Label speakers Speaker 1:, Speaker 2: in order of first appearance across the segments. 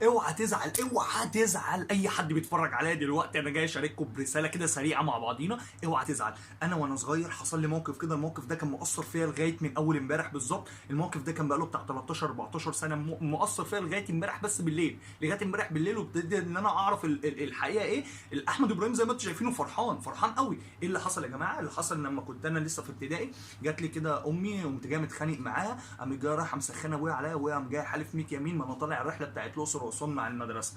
Speaker 1: اوعى تزعل، اوعى تزعل اي حد بيتفرج عليا دلوقتي، انا جاي اشارككم برساله كده سريعه مع بعضينا. اوعى تزعل. انا وانا صغير حصل لي موقف كده، الموقف ده كان مؤثر فيا لغايه من اول امبارح بالظبط. الموقف ده كان بقاله بتاع 13 14 سنه مؤثر فيا لغايه امبارح بس بالليل، لغايه امبارح بالليل، وابتديت ان انا اعرف الحقيقه ايه. احمد ابراهيم زي ما انتم شايفينه فرحان فرحان قوي. ايه اللي حصل يا جماعه؟ اللي حصل لما كنت انا لسه في ابتدائي، جات لي كده امي، قمت جاي متخانق معاها، قامت جايه رايحه مسخنه ابويا عليا، وابويا قام جاي حالف 100 يمين ما انا طالع الرحله بتاعت الاقصر واسوان مع المدرسه.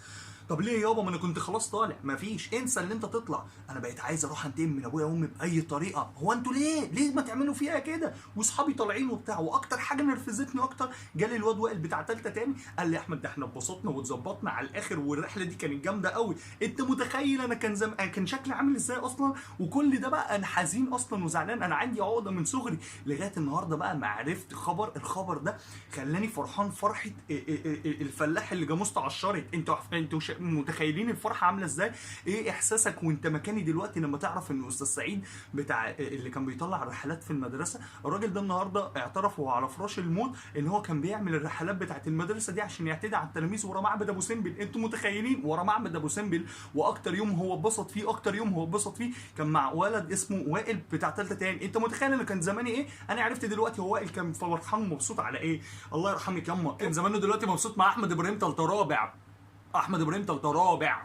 Speaker 1: طب ليه يابا؟ ما انا كنت خلاص طالع. مفيش، انسى ان انت تطلع. انا بقيت عايز اروح انتقم من ابويا وامي باي طريقه. هو انتوا ليه ما تعملوا فيها كده؟ واصحابي طالعين وبتاع. واكتر حاجه نرفزتني اكتر، جالي الواد وائل بتاع ثالثه تاني، قال لي يا احمد ده احنا اتبسطنا واتظبطنا على الاخر، والرحله دي كانت جامده قوي. انت متخيل انا كان شكلي عامل ازاي اصلا؟ وكل ده بقى انا حزين اصلا وزعلان، انا عندي عقده من صغري لغايه النهارده بقى ما عرفت الخبر ده خلاني فرحان فرحه الفلاح اللي جاموسته عشرت. انتوا متخيلين الفرحه عامله ازاي؟ ايه احساسك وانت مكاني دلوقتي لما تعرف ان استاذ سعيد بتاع اللي كان بيطلع الرحلات في المدرسه، الراجل ده النهارده اعترف وهو على فراش الموت ان هو كان بيعمل الرحلات بتاعت المدرسه دي عشان يعتدي على التلاميذ ورا معبد ابو سمبل. انتوا متخيلين؟ ورا معبد ابو سمبل. واكتر يوم هو اتبسط فيه، اكتر يوم هو اتبسط فيه كان مع ولد اسمه وائل بتاع ثالثه تاني. انت متخيل انا كان زماني ايه؟ انا عرفت دلوقتي هو وائل كان فرحان ومبسوط على ايه. الله يرحمك ياما، كان زمانه دلوقتي مبسوط مع احمد ابراهيم ثالثه رابع. احمد ابراهيم ثالثه رابع.